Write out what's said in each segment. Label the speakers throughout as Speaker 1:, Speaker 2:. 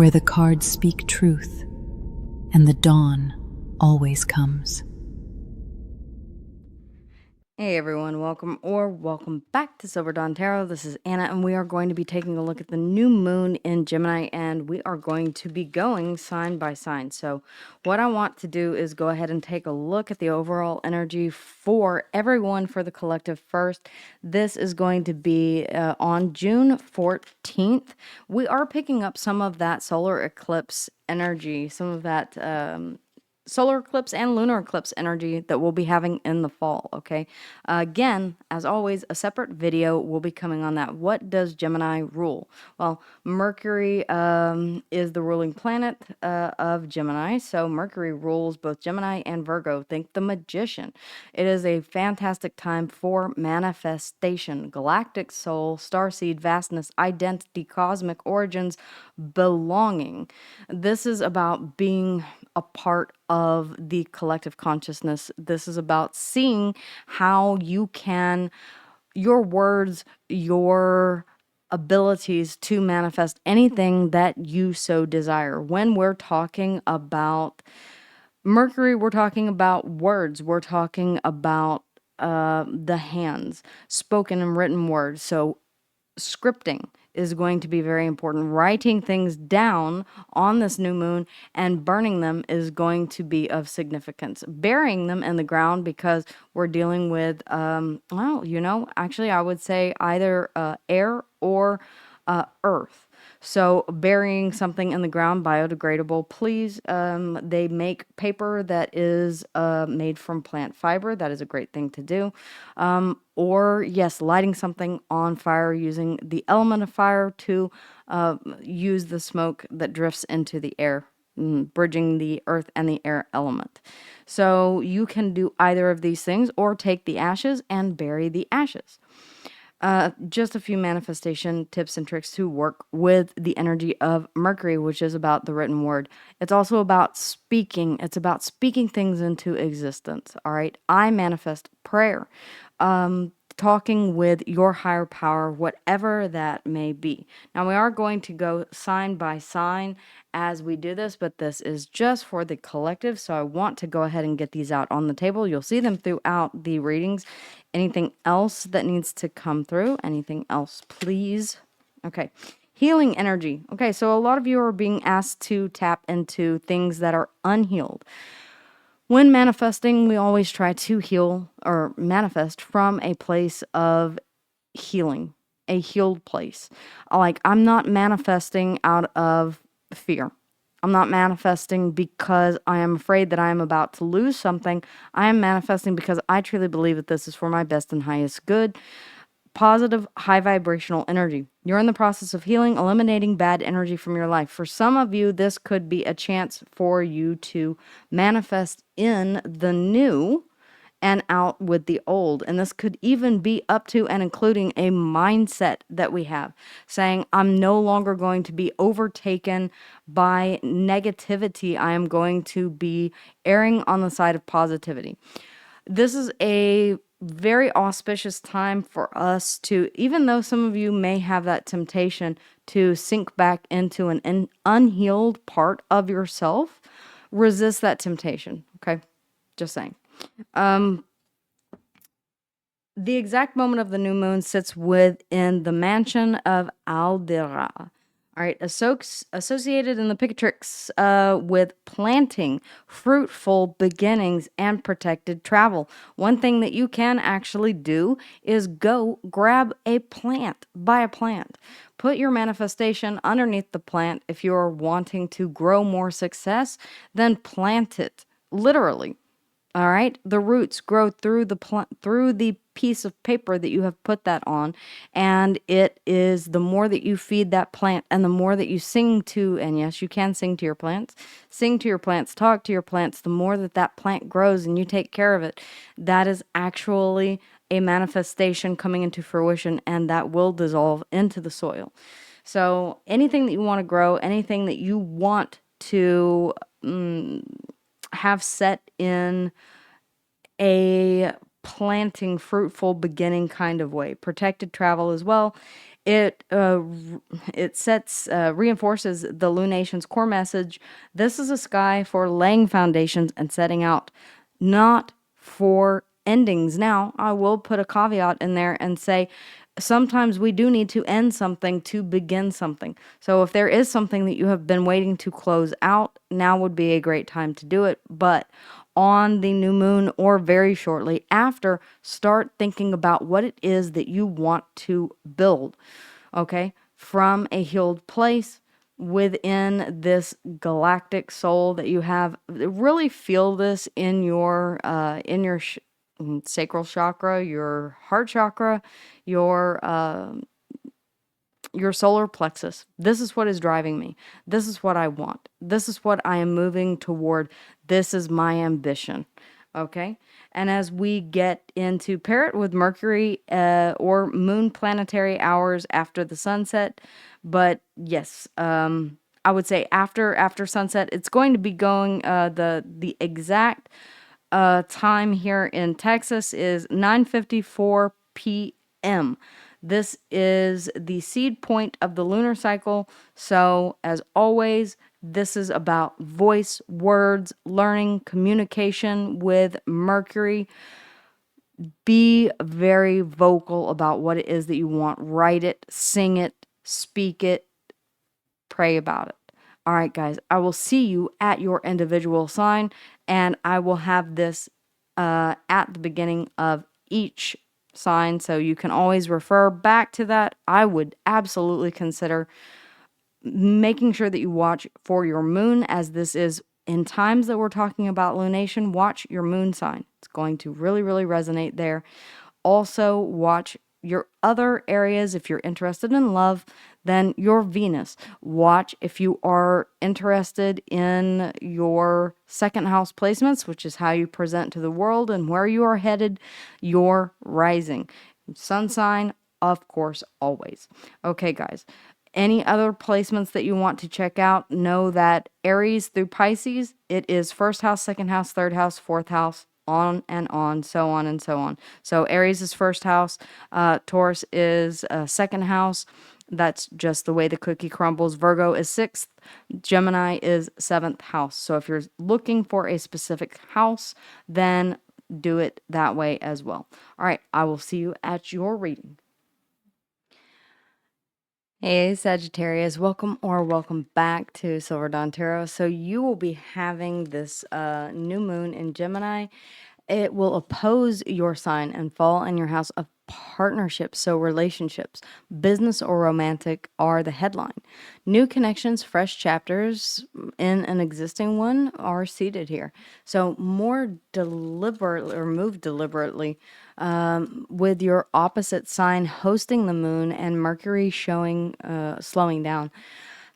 Speaker 1: where the cards speak truth and the dawn always comes.
Speaker 2: Hey everyone, welcome back to Silver Dawn Tarot. This is Anna, and we are going to be taking a look at the new moon in Gemini, and we are going to be going sign by sign. So what I want to do is go ahead and take a look at the overall energy for everyone for the collective first. This is going to be on June 14th. We are picking up some of that solar eclipse energy, some of that solar eclipse and lunar eclipse energy that we'll be having in the fall, okay? Again, as always, a separate video will be coming on that. What does Gemini rule? Well, Mercury is the ruling planet of Gemini, so Mercury rules both Gemini and Virgo. Think the Magician. It is a fantastic time for manifestation, galactic soul, starseed, vastness, identity, cosmic origins, belonging. This is about being a part of the collective consciousness. This is about seeing how you can, your words, your abilities to manifest anything that you so desire. When we're talking about Mercury, we're talking about words, we're talking about the hands, spoken and written words. So scripting is going to be very important. Writing things down on this new moon and burning them is going to be of significance. Burying them in the ground, because we're dealing with, actually I would say either air or earth. So burying something in the ground, biodegradable, please. They make paper that is made from plant fiber. That is a great thing to do. Or yes, lighting something on fire using the element of fire to use the smoke that drifts into the air, bridging the earth and the air element. So you can do either of these things, or take the ashes and bury the ashes. Just a few manifestation tips and tricks to work with the energy of Mercury, which is about the written word. It's also about speaking. It's about speaking things into existence. All right. I manifest prayer. Talking with your higher power, whatever that may be. Now, we are going to go sign by sign as we do this, but this is just for the collective, so I want to go ahead and get these out on the table. You'll see them throughout the readings. Anything else that needs to come through? Anything else, please? Okay. Healing energy. Okay, so a lot of you are being asked to tap into things that are unhealed. When manifesting, we always try to heal or manifest from a place of healing, a healed place. Like, I'm not manifesting out of fear. I'm not manifesting because I am afraid that I am about to lose something. I am manifesting because I truly believe that this is for my best and highest good. Positive, high vibrational energy. You're in the process of healing, eliminating bad energy from your life. For some of you, this could be a chance for you to manifest in the new and out with the old. And this could even be up to and including a mindset that we have, saying, I'm no longer going to be overtaken by negativity. I am going to be erring on the side of positivity. This is a very auspicious time for us to, even though some of you may have that temptation to sink back into an unhealed part of yourself, resist that temptation. Okay. Just saying. The exact moment of the new moon sits within the mansion of Aldera. All right, associated in the Pictrix with planting, fruitful beginnings, and protected travel. One thing that you can actually do is go grab a plant, buy a plant. Put your manifestation underneath the plant. If you're wanting to grow more success, then plant it, literally. All right, the roots grow through the piece of paper that you have put that on, and it is the more that you feed that plant and the more that you sing to, and yes, you can sing to your plants, talk to your plants, the more that that plant grows and you take care of it. That is actually a manifestation coming into fruition, and that will dissolve into the soil. So anything that you want to grow, anything that you want to have set in a planting, fruitful beginning kind of way. Protected travel as well. It sets reinforces the lunation's core message. This is a sky for laying foundations and setting out, not for endings. Now, I will put a caveat in there and say sometimes we do need to end something to begin something. So if there is something that you have been waiting to close out, now would be a great time to do it. But on the new moon or very shortly after, start thinking about what it is that you want to build, okay, from a healed place within this galactic soul that you have. Really feel this in your sacral chakra, your heart chakra, your solar plexus. This is what is driving me. This is what I want. This is what I am moving toward. This is my ambition. Okay. And as we get into pair it with Mercury or moon planetary hours after the sunset. But yes, I would say after sunset, it's going to be going the exact time here in Texas is 9:54 p.m. This is the seed point of the lunar cycle. So, as always, this is about voice, words, learning, communication with Mercury. Be very vocal about what it is that you want. Write it, sing it, speak it, pray about it. All right, guys, I will see you at your individual sign, and I will have this at the beginning of each sign, so you can always refer back to that. I would absolutely consider making sure that you watch for your moon, as this is in times that we're talking about lunation. Watch your moon sign. It's going to really, really resonate there. Also, watch your other areas. If you're interested in love, then your Venus. Watch if you are interested in your second house placements, which is how you present to the world and where you are headed, your rising. Sun sign, of course, always. Okay, guys. Any other placements that you want to check out, know that Aries through Pisces, it is first house, second house, third house, fourth house, on and on, so on and so on. So Aries is first house, Taurus is second house. That's just the way the cookie crumbles. Virgo is sixth, Gemini is seventh house. So if you're looking for a specific house, then do it that way as well. All right, I will see you at your reading. Hey Sagittarius, welcome or welcome back to Silver Dawn Tarot. So you will be having this new moon in Gemini. It will oppose your sign and fall in your house of partnerships, so relationships, business or romantic are the headline. New connections, fresh chapters in an existing one are seated here. So more deliberately, or move deliberately, with your opposite sign hosting the moon and Mercury showing slowing down.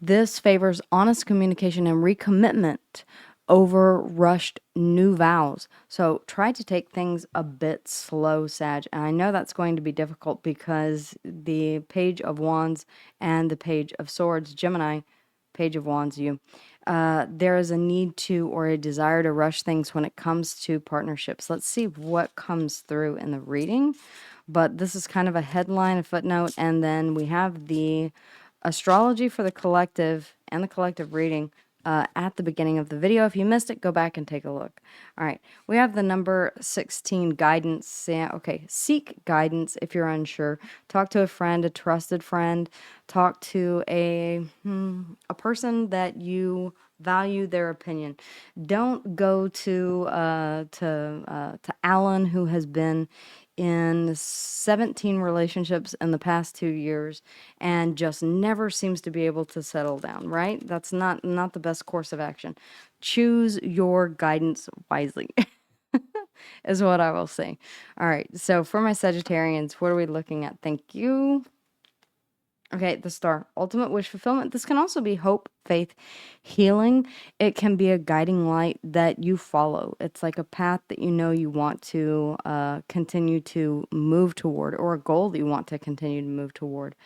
Speaker 2: This favors honest communication and recommitment over rushed new vows. So try to take things a bit slow, Sag. And I know that's going to be difficult because the Page of Wands and the Page of Swords, Gemini, Page of Wands, you. There is a need to or a desire to rush things when it comes to partnerships. Let's see what comes through in the reading. But this is kind of a headline, a footnote, and then we have the astrology for the collective and the collective reading at the beginning of the video. If you missed it, go back and take a look. All right, we have the number 16, guidance. Yeah, okay, seek guidance if you're unsure. Talk to a friend, a trusted friend. Talk to a person that you value their opinion. Don't go to Alan, who has been in 17 relationships in the past 2 years and just never seems to be able to settle down, right? That's not the best course of action. Choose your guidance wisely is what I will say. All right, so for my Sagittarians, what are we looking at? Thank you. Okay, the star, ultimate wish fulfillment. This can also be hope, faith, healing. It can be a guiding light that you follow. It's like a path that you know you want to continue to move toward, or a goal that you want to continue to move toward.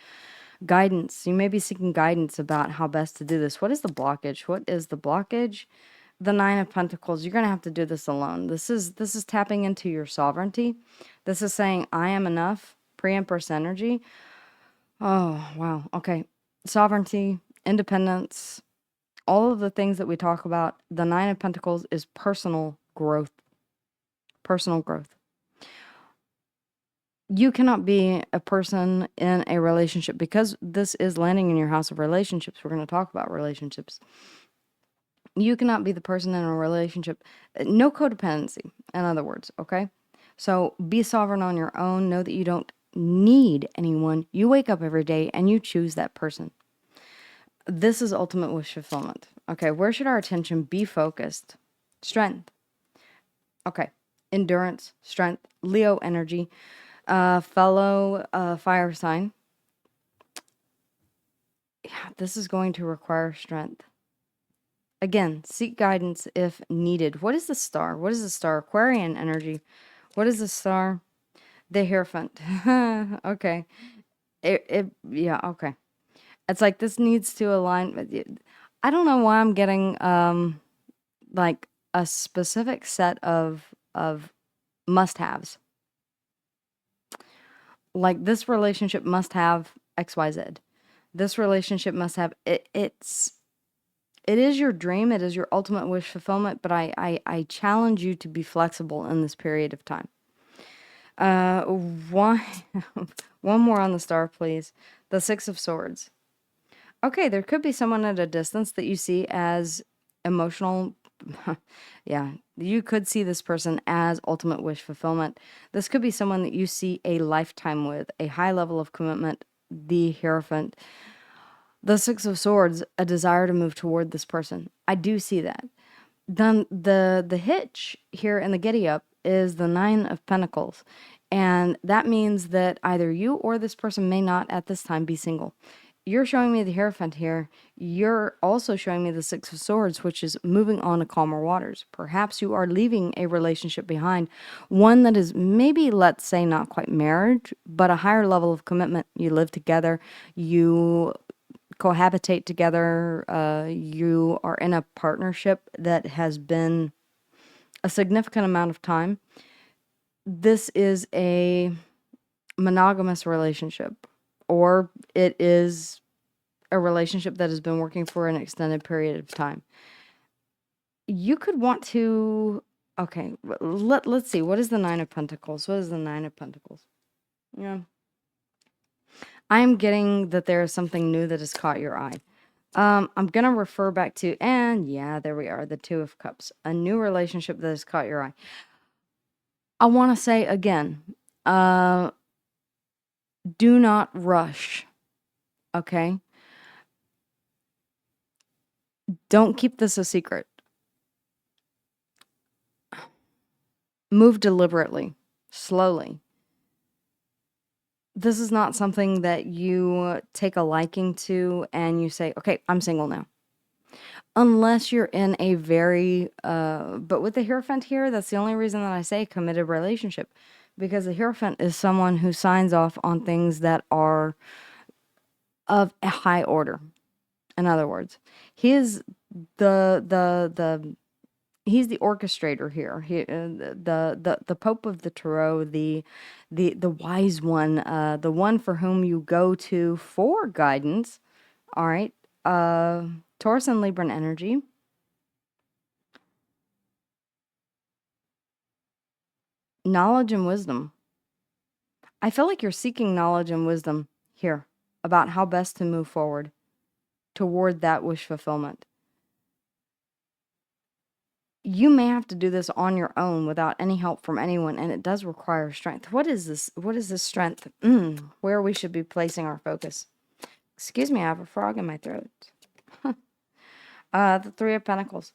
Speaker 2: Guidance. You may be seeking guidance about how best to do this. What is the blockage? What is the blockage? The Nine of Pentacles. You're going to have to do this alone. This is tapping into your sovereignty. This is saying, I am enough. Pre-Empress energy. Oh, wow. Okay. Sovereignty, independence, all of the things that we talk about. The Nine of Pentacles is personal growth. Personal growth. You cannot be a person in a relationship because this is landing in your house of relationships. We're going to talk about relationships. You cannot be the person in a relationship. No codependency, in other words, okay? So be sovereign on your own. Know that you don't need anyone. You wake up every day and you choose that person. This is ultimate wish fulfillment. Okay, where should our attention be focused? Strength. Okay, endurance, strength, Leo energy, fellow fire sign. Yeah, this is going to require strength. Again, seek guidance if needed. What is the star? What is the star? Aquarian energy. What is the star? The Hierophant. Okay. Yeah, okay. It's like this needs to align with you. I don't know why I'm getting like a specific set of must-haves. Like this relationship must have XYZ. This relationship must have it is your dream, it is your ultimate wish fulfillment, but I challenge you to be flexible in this period of time. One one more on the star, please. The Six of Swords. Okay, there could be someone at a distance that you see as emotional. Yeah, you could see this person as ultimate wish fulfillment. This could be someone that you see a lifetime with, a high level of commitment, the Hierophant. The Six of Swords, a desire to move toward this person. I do see that. Then the hitch here in the giddy up is the Nine of Pentacles. And that means that either you or this person may not at this time be single. You're showing me the Hierophant here. You're also showing me the Six of Swords, which is moving on to calmer waters. Perhaps you are leaving a relationship behind, one that is maybe, let's say, not quite marriage, but a higher level of commitment. You live together, you cohabitate together, you are in a partnership that has been a significant amount of time. This is a monogamous relationship, or it is a relationship that has been working for an extended period of time. You could want to, okay, let's see. What is the Nine of Pentacles? What is the Nine of Pentacles? Yeah. I am getting that there is something new that has caught your eye. I'm going to refer back to, and yeah, there we are, the Two of Cups. A new relationship that has caught your eye. I want to say again, do not rush, okay? Don't keep this a secret. Move deliberately, slowly. This is not something that you take a liking to and you say, okay, I'm single now. Unless you're in a very, but with the Hierophant here, that's the only reason that I say committed relationship. Because the Hierophant is someone who signs off on things that are of a high order. In other words, he is he's the orchestrator here. The Pope of the Tarot, the wise one, the one for whom you go to for guidance. All right, Taurus and Libran energy. Knowledge and wisdom. I feel like you're seeking knowledge and wisdom here about how best to move forward toward that wish fulfillment. You may have to do this on your own without any help from anyone, and it does require strength. What is this? What is this strength? Where we should be placing our focus. Excuse me, I have a frog in my throat. The Three of Pentacles.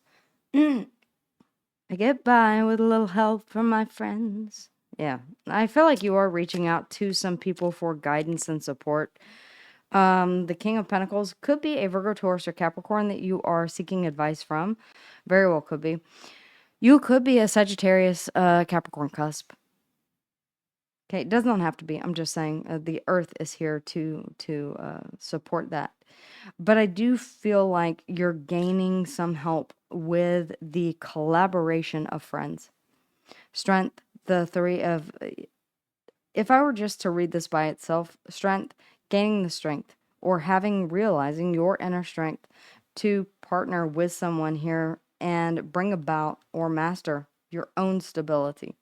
Speaker 2: I get by with a little help from my friends. Yeah, I feel like you are reaching out to some people for guidance and support. The King of Pentacles could be a Virgo, Taurus, or Capricorn that you are seeking advice from. Very well could be. You could be a Sagittarius, Capricorn cusp. Okay, it does not have to be. I'm just saying the Earth is here to support that. But I do feel like you're gaining some help with the collaboration of friends. Strength, the Three of... If I were just to read this by itself, strength, gaining the strength or realizing your inner strength to partner with someone here and bring about or master your own stability.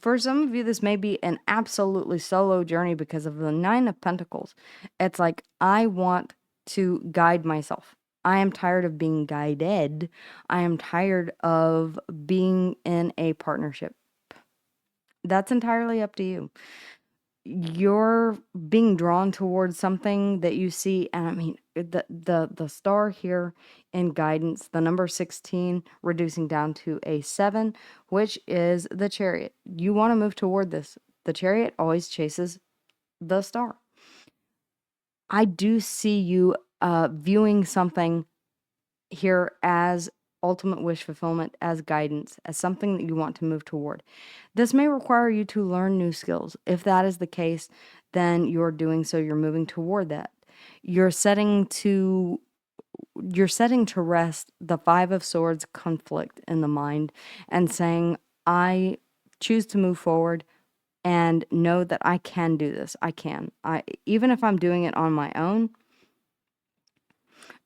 Speaker 2: For some of you, this may be an absolutely solo journey because of the Nine of Pentacles. It's like, I want to guide myself. I am tired of being guided. I am tired of being in a partnership. That's entirely up to you. You're being drawn towards something that you see, and I mean, the star here in guidance, the number 16 reducing down to a 7, which is the Chariot. You want to move toward this. The Chariot always chases the star. I do see you viewing something here as ultimate wish fulfillment, as guidance, as something that you want to move toward. This may require you to learn new skills. If that is the case, then you're doing so, you're moving toward that. You're setting to rest the Five of Swords conflict in the mind and saying, I choose to move forward and know that I can do this. I can. Even if I'm doing it on my own.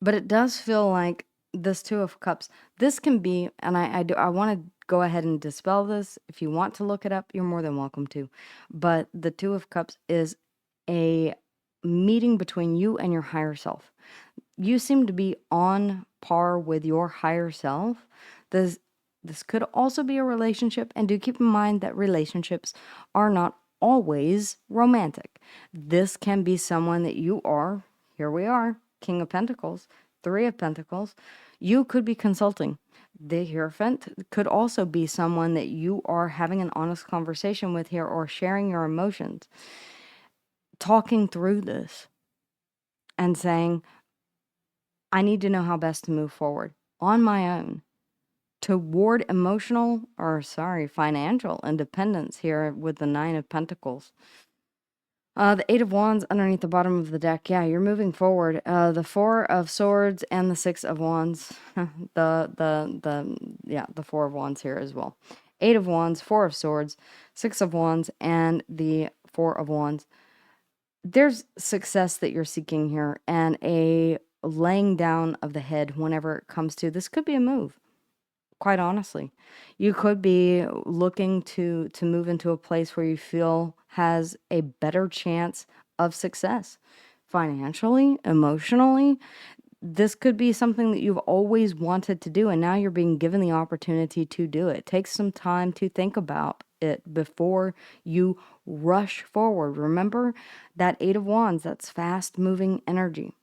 Speaker 2: But it does feel like this Two of Cups, this can be, and I want to go ahead and dispel this. If you want to look it up, you're more than welcome to. But the Two of Cups is a meeting between you and your higher self. You seem to be on par with your higher self. This could also be a relationship, and do keep in mind that relationships are not always romantic. This can be someone that you are, here we are, King of Pentacles, Three of Pentacles. You could be consulting. The Hierophant could also be someone that you are having an honest conversation with here, or sharing your emotions, talking through this and saying, I need to know how best to move forward on my own toward financial independence here with the Nine of Pentacles. The Eight of Wands underneath the bottom of the deck. Yeah, you're moving forward. The Four of Swords and the Six of Wands. the Four of Wands here as well. Eight of Wands, Four of Swords, Six of Wands, and the Four of Wands. There's success that you're seeking here, and a laying down of the head whenever it comes to this. Could be a move. Quite honestly, you could be looking to move into a place where you feel has a better chance of success financially, emotionally. This could be something that you've always wanted to do, and now you're being given the opportunity to do it. Take some time to think about it before you rush forward. Remember that Eight of Wands, that's fast moving energy.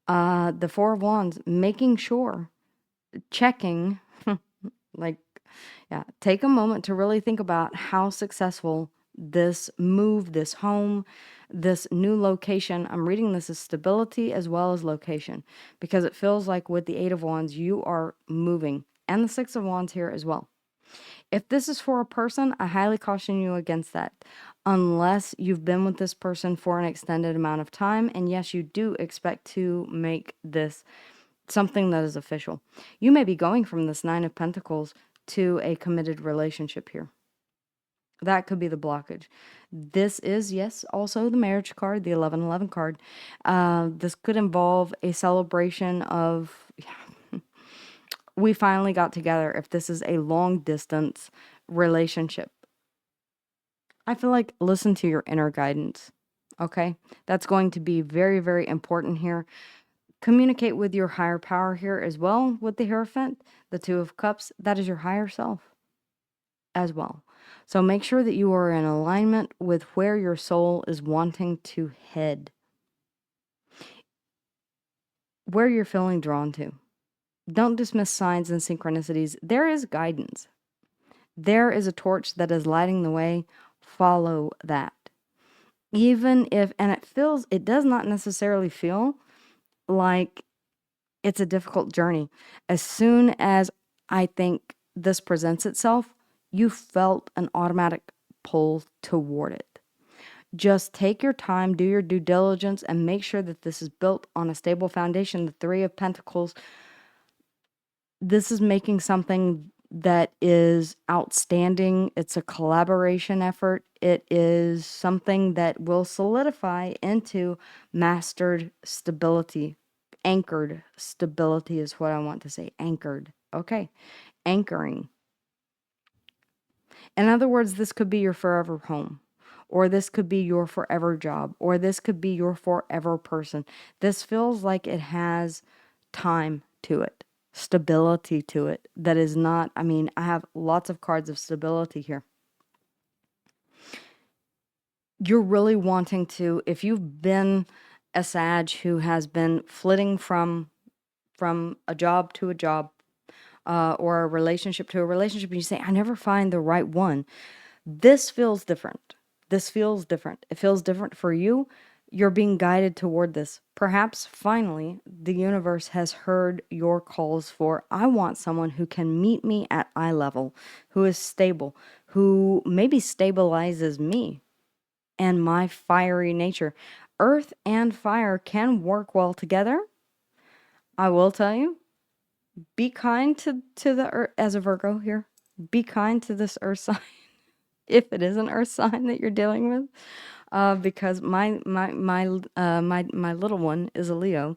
Speaker 2: The Four of Wands, making sure, checking, take a moment to really think about how successful this move, this home, this new location. I'm reading this as stability as well as location, because it feels like with the Eight of Wands, you are moving, and the Six of Wands here as well. If this is for a person, I highly caution you against that, unless you've been with this person for an extended amount of time. And yes, you do expect to make this something that is official. You may be going from this Nine of Pentacles to a committed relationship here. That could be the blockage. This is, yes, also the marriage card, the 1111 card. This could involve a celebration of, we finally got together, if this is a long distance relationship. I feel like listen to your inner guidance, okay? That's going to be very, very important here. Communicate with your higher power here as well with the Hierophant, the Two of Cups. That is your higher self as well. So make sure that you are in alignment with where your soul is wanting to head, where you're feeling drawn to. Don't dismiss signs and synchronicities. There is guidance. There is a torch that is lighting the way. Follow that. Even if, and it does not necessarily feel like it's a difficult journey. As soon as I think this presents itself, you felt an automatic pull toward it. Just take your time, do your due diligence, and make sure that this is built on a stable foundation. The Three of Pentacles, this is making something that is outstanding. It's a collaboration effort. It is something that will solidify into mastered stability. Anchored stability is what I want to say. Anchored. Okay. Anchoring. In other words, this could be your forever home, or this could be your forever job, or this could be your forever person. This feels like it has time to it, stability to it. That is not, I mean, I have lots of cards of stability here. You're really wanting to, if you've been a Sag who has been flitting from a job to a job, or a relationship to a relationship, and you say, I never find the right one. This feels different. This feels different. It feels different for you. You're being guided toward this. Perhaps finally, the universe has heard your calls for, I want someone who can meet me at eye level, who is stable, who maybe stabilizes me and my fiery nature. Earth and fire can work well together. I will tell you, be kind to the earth. As a Virgo here, be kind to this earth sign if it is an earth sign that you're dealing with, because my little one is a Leo,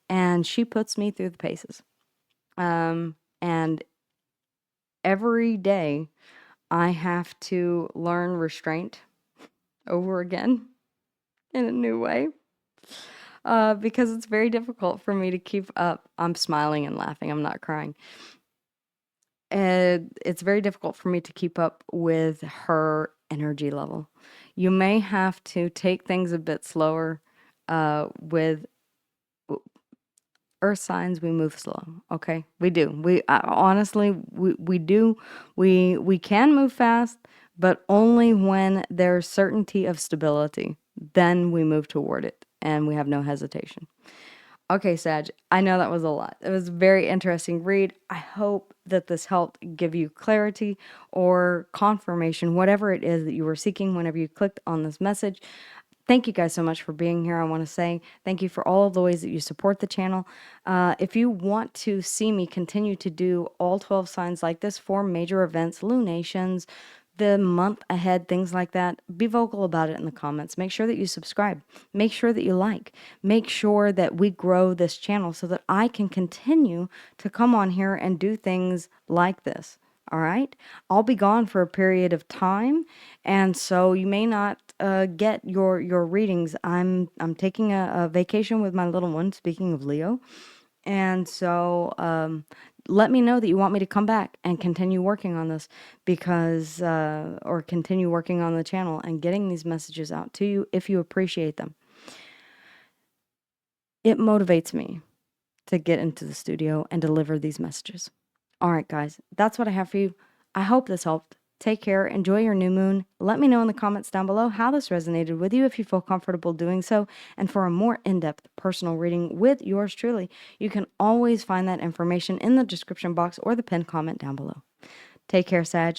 Speaker 2: and she puts me through the paces, and every day I have to learn restraint over again in a new way, because it's very difficult for me to keep up. I'm smiling and laughing, I'm not crying. It's very difficult for me to keep up with her energy level. You may have to take things a bit slower. With earth signs, we move slow. Okay, we do. We honestly, we do. We can move fast, but only when there's certainty of stability. Then we move toward it, and we have no hesitation. Okay, Sag, I know that was a lot. It was a very interesting read. I hope that this helped give you clarity or confirmation, whatever it is that you were seeking whenever you clicked on this message. Thank you guys so much for being here. I want to say thank you for all of the ways that you support the channel. If you want to see me continue to do all 12 signs like this for major events, lunations, the month ahead, things like that, be vocal about it in the comments. Make sure that you subscribe. Make sure that you like. Make sure that we grow this channel so that I can continue to come on here and do things like this. All right, I'll be gone for a period of time, and so you may not get your readings. I'm taking a vacation with my little one. Speaking of Leo, and so let me know that you want me to come back and continue working on this, because or continue working on the channel and getting these messages out to you if you appreciate them. It motivates me to get into the studio and deliver these messages. All right, guys, that's what I have for you. I hope this helped. Take care. Enjoy your new moon. Let me know in the comments down below how this resonated with you, if you feel comfortable doing so. And for a more in-depth personal reading with yours truly, you can always find that information in the description box or the pinned comment down below. Take care, Sag.